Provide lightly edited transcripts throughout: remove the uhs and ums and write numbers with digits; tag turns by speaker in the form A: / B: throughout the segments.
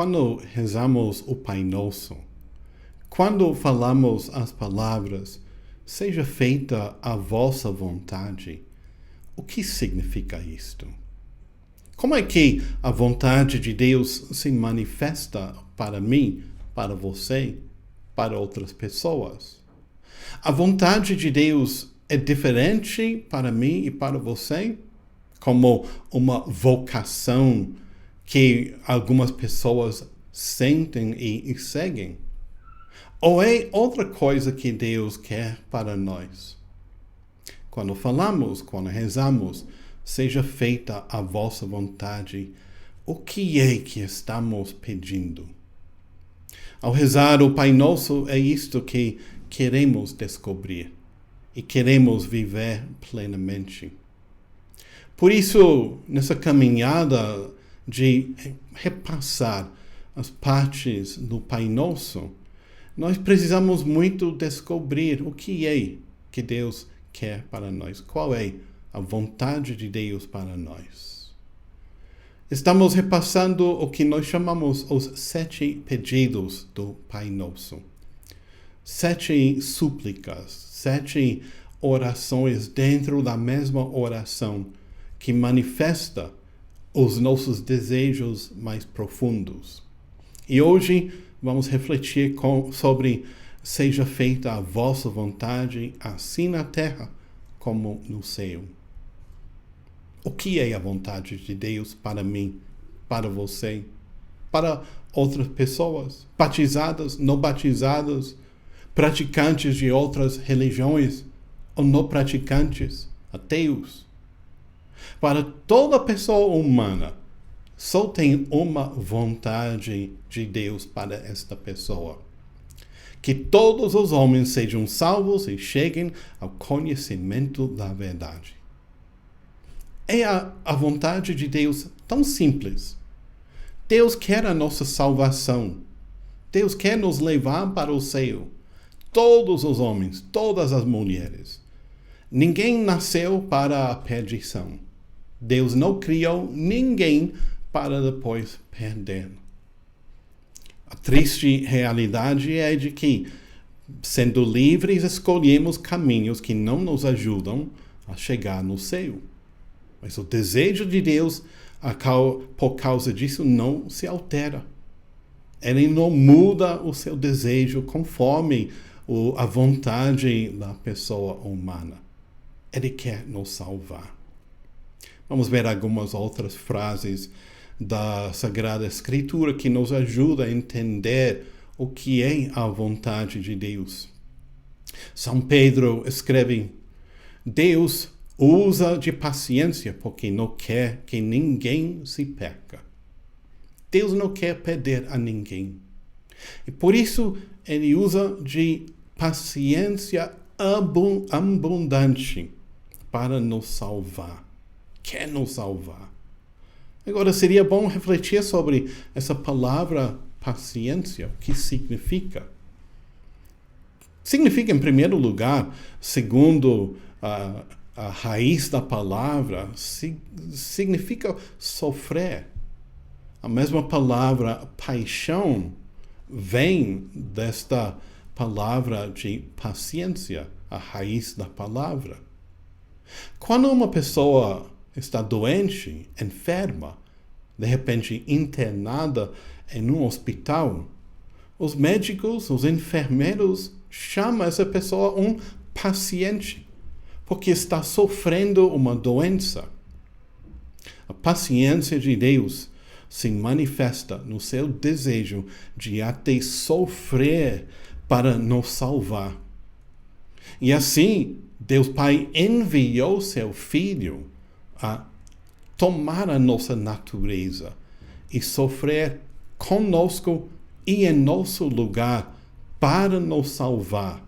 A: Quando rezamos o Pai Nosso, quando falamos as palavras, seja feita a vossa vontade, o que significa isto? Como é que a vontade de Deus se manifesta para mim, para você, para outras pessoas? A vontade de Deus é diferente para mim e para você? Como uma vocação que algumas pessoas sentem e seguem? Ou é outra coisa que Deus quer para nós? Quando falamos, quando rezamos, seja feita a vossa vontade, o que é que estamos pedindo? Ao rezar o Pai Nosso, é isto que queremos descobrir e queremos viver plenamente. Por isso, nessa caminhada de repassar as partes do Pai Nosso, nós precisamos muito descobrir o que é que Deus quer para nós. Qual é a vontade de Deus para nós? Estamos repassando o que nós chamamos os 7 pedidos do Pai Nosso. 7 súplicas, 7 orações dentro da mesma oração que manifesta os nossos desejos mais profundos. E hoje vamos refletir sobre seja feita a vossa vontade, assim na terra como no céu. O que é a vontade de Deus para mim, para você, para outras pessoas, batizadas, não batizadas, praticantes de outras religiões ou não praticantes, ateus? Para toda pessoa humana, só tem uma vontade de Deus para esta pessoa: que todos os homens sejam salvos e cheguem ao conhecimento da verdade. É a vontade de Deus tão simples. Deus quer a nossa salvação. Deus quer nos levar para o céu. Todos os homens, todas as mulheres. Ninguém nasceu para a perdição. Deus não criou ninguém para depois perder. A triste realidade é de que, sendo livres, escolhemos caminhos que não nos ajudam a chegar no céu. Mas o desejo de Deus, por causa disso, não se altera. Ele não muda o seu desejo conforme a vontade da pessoa humana. Ele quer nos salvar. Vamos ver algumas outras frases da Sagrada Escritura que nos ajuda a entender o que é a vontade de Deus. São Pedro escreve: Deus usa de paciência porque não quer que ninguém se perca. Deus não quer perder a ninguém. E por isso ele usa de paciência abundante para nos salvar. Quer nos salvar. Agora, seria bom refletir sobre essa palavra paciência, o que significa. Significa, em primeiro lugar, segundo a raiz da palavra, significa sofrer. A mesma palavra paixão vem desta palavra de paciência, a raiz da palavra. Quando uma pessoa está doente, enferma, de repente internada em um hospital, os médicos, os enfermeiros chamam essa pessoa um paciente, porque está sofrendo uma doença. A paciência de Deus se manifesta no seu desejo de até sofrer para nos salvar. E assim, Deus Pai enviou seu Filho a tomar a nossa natureza e sofrer conosco e em nosso lugar para nos salvar.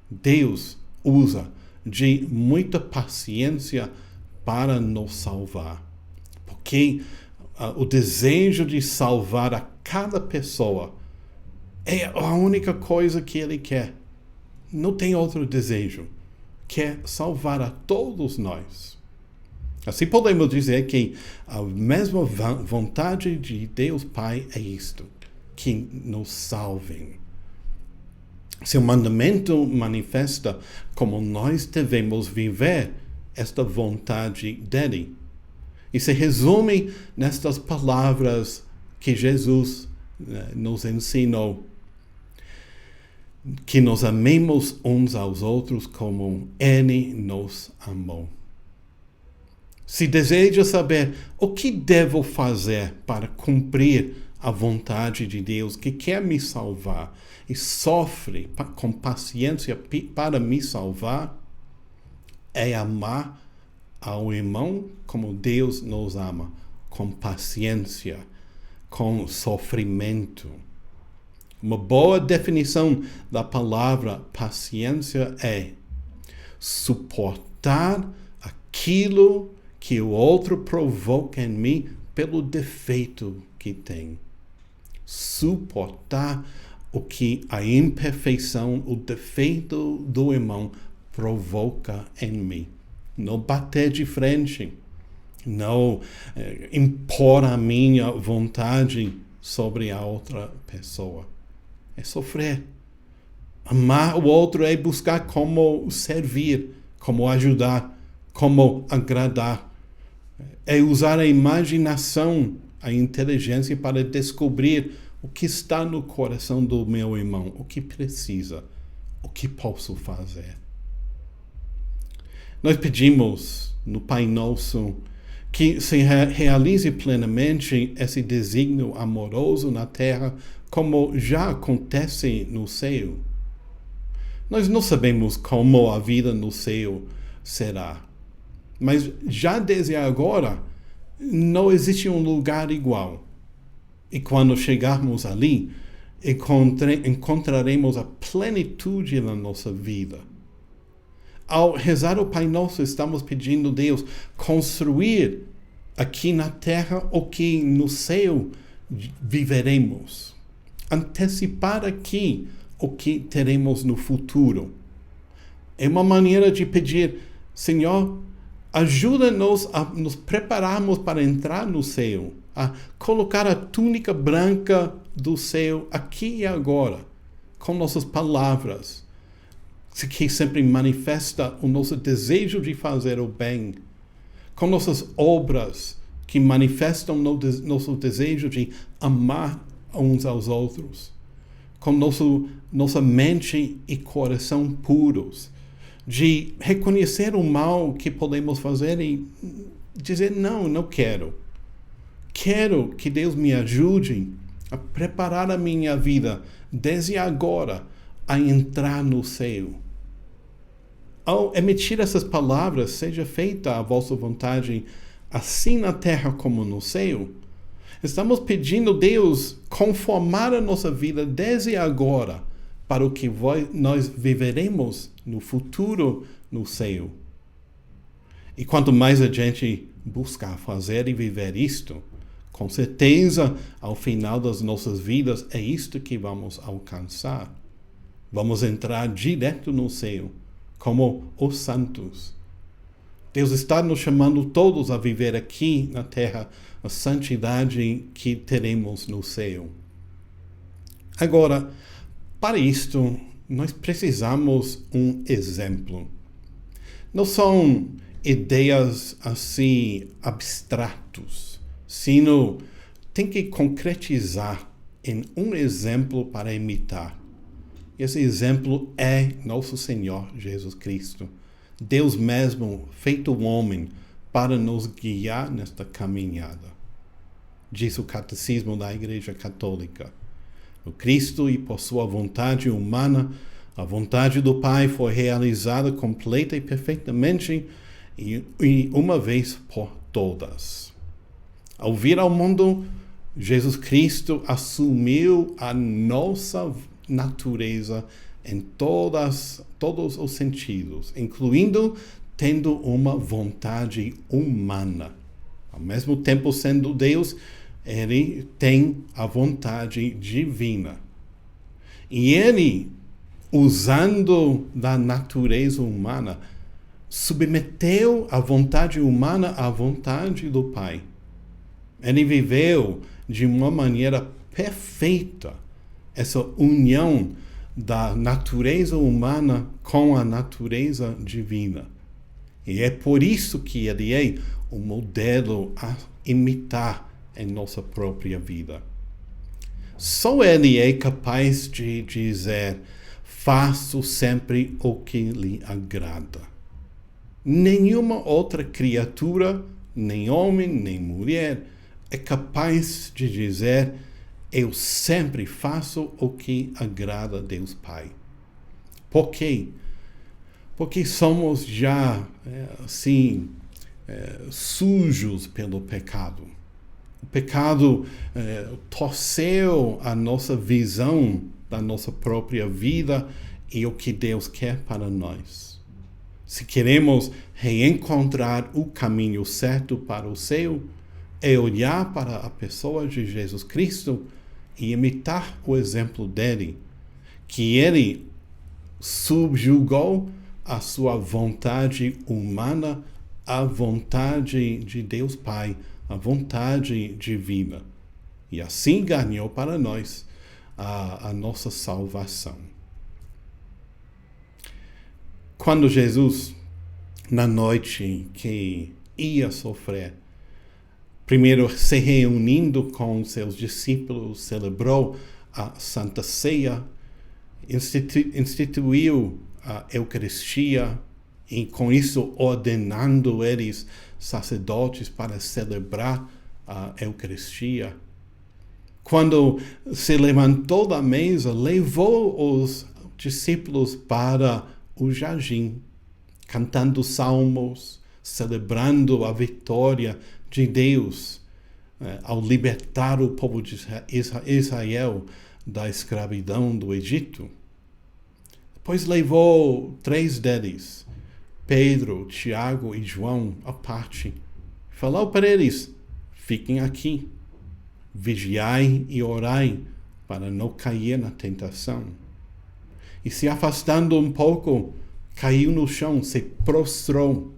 A: Deus usa de muita paciência para nos salvar, porque o desejo de salvar a cada pessoa é a única coisa que Ele quer. Não tem outro desejo. Quer salvar a todos nós. Assim podemos dizer que a mesma vontade de Deus Pai é isto, que nos salvem. Seu mandamento manifesta como nós devemos viver esta vontade dele. E se resume nestas palavras que Jesus nos ensinou. Que nos amemos uns aos outros como Ele nos amou. Se deseja saber o que devo fazer para cumprir a vontade de Deus que quer me salvar e sofre com paciência para me salvar, é amar ao irmão como Deus nos ama, com paciência, com sofrimento. Uma boa definição da palavra paciência é suportar aquilo que o outro provoca em mim pelo defeito que tem. Suportar o que a imperfeição, o defeito do irmão provoca em mim. Não bater de frente. Não impor a minha vontade sobre a outra pessoa. É sofrer. Amar o outro é buscar como servir, como ajudar, como agradar. É usar a imaginação, a inteligência para descobrir o que está no coração do meu irmão, o que precisa, o que posso fazer. Nós pedimos no Pai Nosso que se realize plenamente esse desígnio amoroso na terra, como já acontece no céu. Nós não sabemos como a vida no céu será, mas já desde agora não existe um lugar igual. E quando chegarmos ali, encontraremos a plenitude na nossa vida. Ao rezar o Pai Nosso, estamos pedindo a Deus construir aqui na terra o que no céu viveremos. Antecipar aqui o que teremos no futuro. É uma maneira de pedir, Senhor, ajuda-nos a nos prepararmos para entrar no céu, a colocar a túnica branca do céu aqui e agora, com nossas palavras, que sempre manifesta o nosso desejo de fazer o bem, com nossas obras que manifestam nosso desejo de amar uns aos outros, com nossa mente e coração puros, de reconhecer o mal que podemos fazer e dizer, não quero. Quero que Deus me ajude a preparar a minha vida desde agora a entrar no céu. Ao emitir essas palavras, seja feita a vossa vontade, assim na terra como no céu, estamos pedindo a Deus conformar a nossa vida desde agora para o que nós viveremos no futuro no céu. E quanto mais a gente buscar fazer e viver isto, com certeza, ao final das nossas vidas, é isto que vamos alcançar. Vamos entrar direto no céu, como os santos. Deus está nos chamando todos a viver aqui na terra a santidade que teremos no céu. Agora, para isto, nós precisamos um exemplo. Não são ideias assim abstratos, sino tem que concretizar em um exemplo para imitar. Esse exemplo é nosso Senhor Jesus Cristo, Deus mesmo feito homem para nos guiar nesta caminhada. Diz o Catecismo da Igreja Católica. O Cristo e por sua vontade humana, a vontade do Pai foi realizada completa e perfeitamente e uma vez por todas. Ao vir ao mundo, Jesus Cristo assumiu a nossa natureza em todos os sentidos, incluindo tendo uma vontade humana. Ao mesmo tempo sendo Deus, ele tem a vontade divina. E ele, usando da natureza humana, submeteu a vontade humana à vontade do Pai. Ele viveu de uma maneira perfeita essa união da natureza humana com a natureza divina. E é por isso que ele é o modelo a imitar em nossa própria vida. Só ele é capaz de dizer: faço sempre o que lhe agrada. Nenhuma outra criatura, nem homem, nem mulher, é capaz de dizer: eu sempre faço o que agrada a Deus Pai. Por quê? Porque somos já, sujos pelo pecado. O pecado torceu a nossa visão da nossa própria vida e o que Deus quer para nós. Se queremos reencontrar o caminho certo para o céu, é olhar para a pessoa de Jesus Cristo e imitar o exemplo dele, que ele subjugou a sua vontade humana à vontade de Deus Pai, a vontade divina. E assim ganhou para nós a nossa salvação. Quando Jesus, na noite que ia sofrer, primeiro se reunindo com seus discípulos, celebrou a Santa Ceia, instituiu a Eucaristia e com isso ordenando eles sacerdotes para celebrar a Eucaristia. Quando se levantou da mesa, levou os discípulos para o jardim, cantando salmos, celebrando a vitória de Deus ao libertar o povo de Israel da escravidão do Egito. Depois levou 3 deles, Pedro, Tiago e João, à parte. Falou para eles: fiquem aqui, vigiai e orai para não cair na tentação. E se afastando um pouco, caiu no chão, se prostrou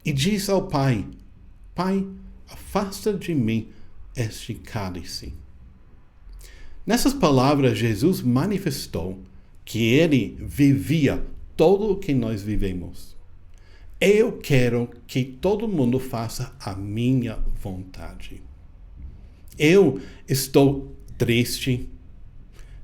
A: e disse ao Pai: Pai, afasta de mim este cálice. Nessas palavras, Jesus manifestou que ele vivia tudo o que nós vivemos. Eu quero que todo mundo faça a minha vontade. Eu estou triste,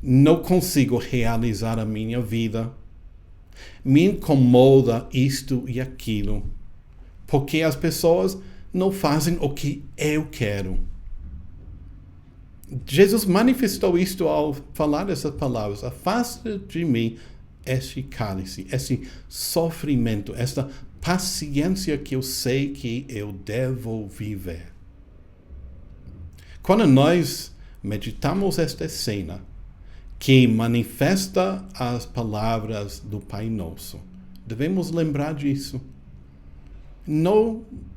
A: não consigo realizar a minha vida, me incomoda isto e aquilo, porque as pessoas não fazem o que eu quero. Jesus manifestou isto ao falar essas palavras: afasta de mim este cálice, esse sofrimento, esta paciência que eu sei que eu devo viver. Quando nós meditamos esta cena, que manifesta as palavras do Pai Nosso, devemos lembrar disso.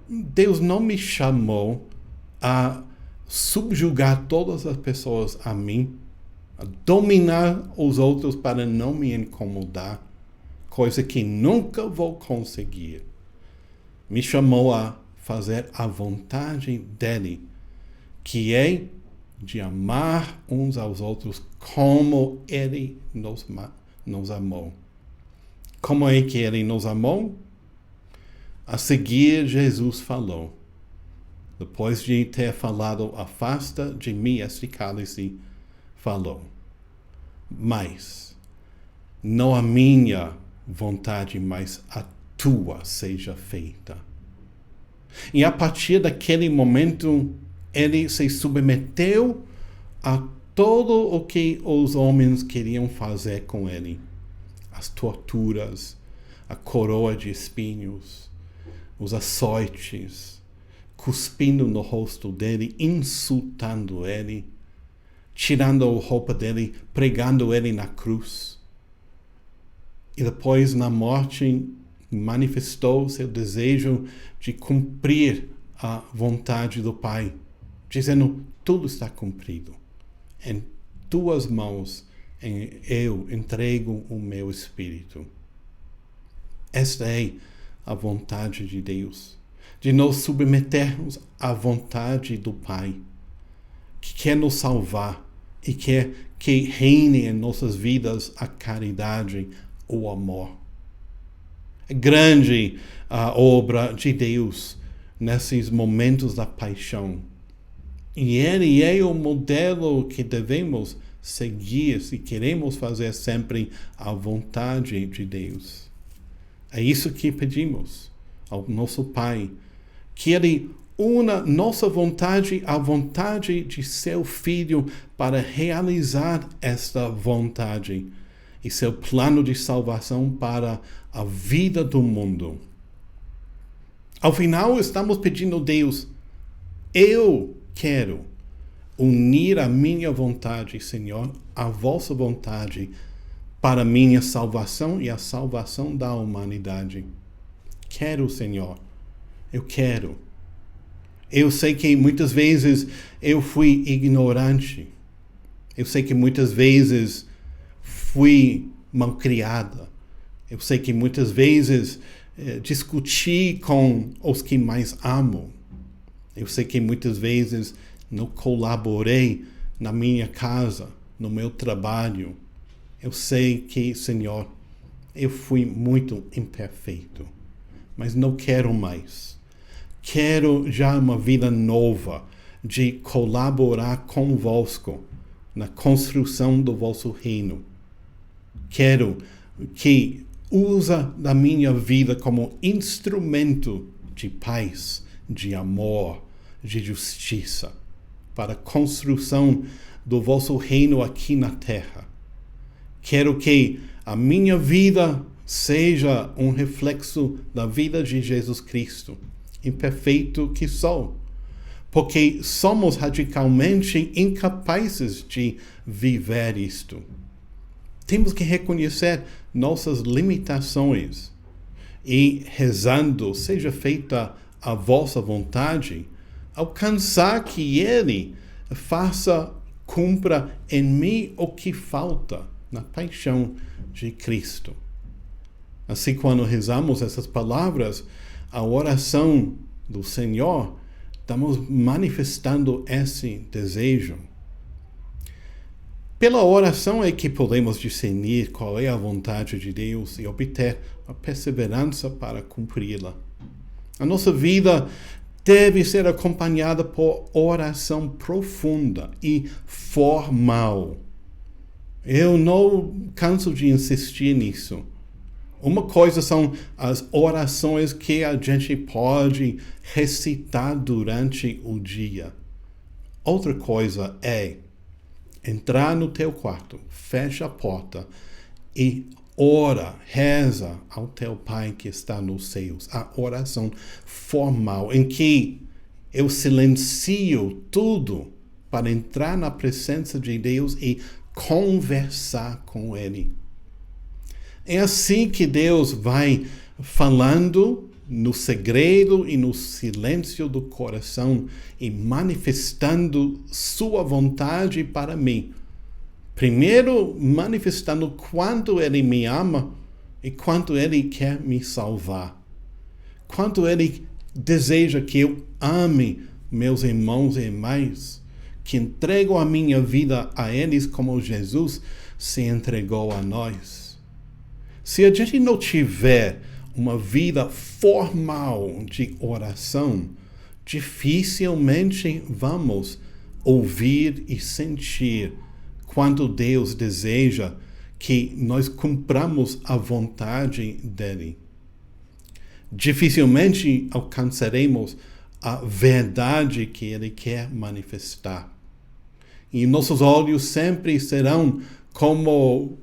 A: Deus não me chamou a subjugar todas as pessoas a mim, a dominar os outros para não me incomodar, coisa que nunca vou conseguir. Me chamou a fazer a vontade dele, que é de amar uns aos outros como ele nos amou. Como é que ele nos amou? A seguir, Jesus falou, depois de ter falado: afasta de mim este cálice, falou: mas não a minha vontade, mas a tua seja feita. E a partir daquele momento, ele se submeteu a todo o que os homens queriam fazer com ele. As torturas, a coroa de espinhos, os açoites, cuspindo no rosto dele, insultando ele, tirando a roupa dele, pregando ele na cruz. E depois, na morte, manifestou seu desejo de cumprir a vontade do Pai, dizendo: tudo está cumprido. Em tuas mãos eu entrego o meu espírito. Esta é a vontade de Deus, de nos submetermos à vontade do Pai, que quer nos salvar e quer que reine em nossas vidas a caridade, o amor. É grande a obra de Deus nesses momentos da paixão. E Ele é o modelo que devemos seguir se queremos fazer sempre a vontade de Deus. É isso que pedimos ao nosso Pai, que Ele una nossa vontade à vontade de seu Filho para realizar esta vontade e seu plano de salvação para a vida do mundo. Ao final, estamos pedindo a Deus, eu quero unir a minha vontade, Senhor, à vossa vontade para a minha salvação e a salvação da humanidade. Quero, Senhor, eu quero. Eu sei que muitas vezes eu fui ignorante. Eu sei que muitas vezes fui malcriada. Eu sei que muitas vezes discuti com os que mais amo. Eu sei que muitas vezes não colaborei na minha casa, no meu trabalho. Eu sei que, Senhor, eu fui muito imperfeito, mas não quero mais. Quero já uma vida nova de colaborar convosco na construção do vosso reino. Quero que usa da minha vida como instrumento de paz, de amor, de justiça, para a construção do vosso reino aqui na terra. Quero que a minha vida seja um reflexo da vida de Jesus Cristo, imperfeito que sou, porque somos radicalmente incapazes de viver isto. Temos que reconhecer nossas limitações e, rezando, seja feita a vossa vontade, alcançar que Ele cumpra em mim o que falta na paixão de Cristo. Assim, quando rezamos essas palavras, a oração do Senhor, estamos manifestando esse desejo. Pela oração é que podemos discernir qual é a vontade de Deus e obter a perseverança para cumpri-la. A nossa vida deve ser acompanhada por oração profunda e formal. Eu não canso de insistir nisso. Uma coisa são as orações que a gente pode recitar durante o dia. Outra coisa é entrar no teu quarto, fecha a porta e ora, reza ao teu Pai que está nos céus. A oração formal em que eu silencio tudo para entrar na presença de Deus e conversar com Ele. É assim que Deus vai falando no segredo e no silêncio do coração e manifestando sua vontade para mim. Primeiro, manifestando quanto Ele me ama e quanto Ele quer me salvar. Quanto Ele deseja que eu ame meus irmãos e irmãs, que entrego a minha vida a eles como Jesus se entregou a nós. Se a gente não tiver uma vida formal de oração, dificilmente vamos ouvir e sentir quanto Deus deseja que nós cumpramos a vontade dele. Dificilmente alcançaremos a verdade que ele quer manifestar. E nossos olhos sempre serão como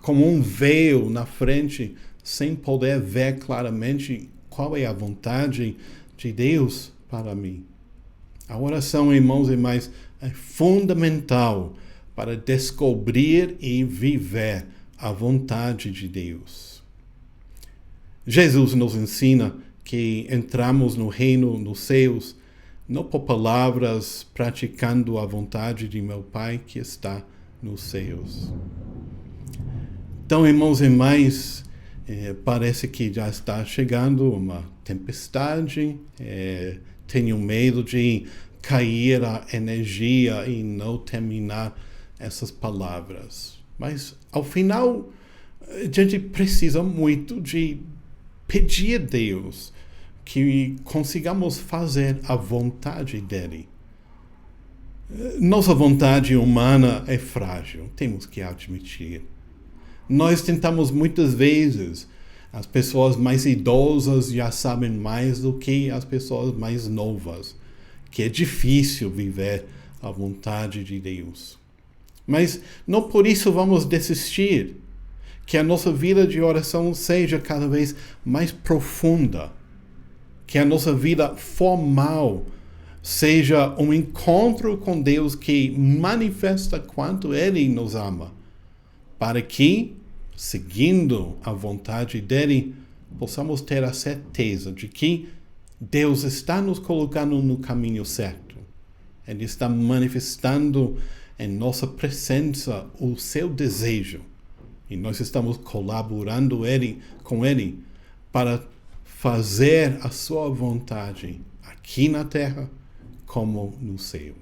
A: um véu na frente, sem poder ver claramente qual é a vontade de Deus para mim. A oração, irmãos e irmãs, é fundamental para descobrir e viver a vontade de Deus. Jesus nos ensina que entramos no reino dos céus, não por palavras, praticando a vontade de meu Pai que está nos céus. Então, irmãos e irmãs, Parece que já está chegando uma tempestade. Tenho medo de cair a energia e não terminar essas palavras. Mas, ao final, a gente precisa muito de pedir a Deus que consigamos fazer a vontade dele. Nossa vontade humana é frágil, temos que admitir. Nós tentamos muitas vezes. As pessoas mais idosas já sabem mais do que as pessoas mais novas, que é difícil viver a vontade de Deus. Mas não por isso vamos desistir. Que a nossa vida de oração seja cada vez mais profunda. Que a nossa vida formal seja um encontro com Deus que manifesta quanto Ele nos ama. Para que, seguindo a vontade dele, possamos ter a certeza de que Deus está nos colocando no caminho certo. Ele está manifestando em nossa presença o seu desejo. E nós estamos colaborando com ele para fazer a sua vontade aqui na terra como no céu.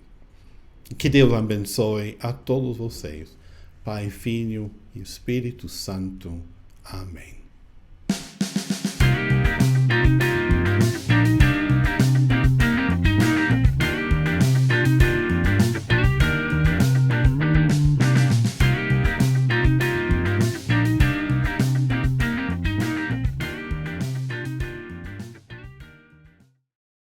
A: Que Deus abençoe a todos vocês. Pai, Filho e Espírito Santo. Amém.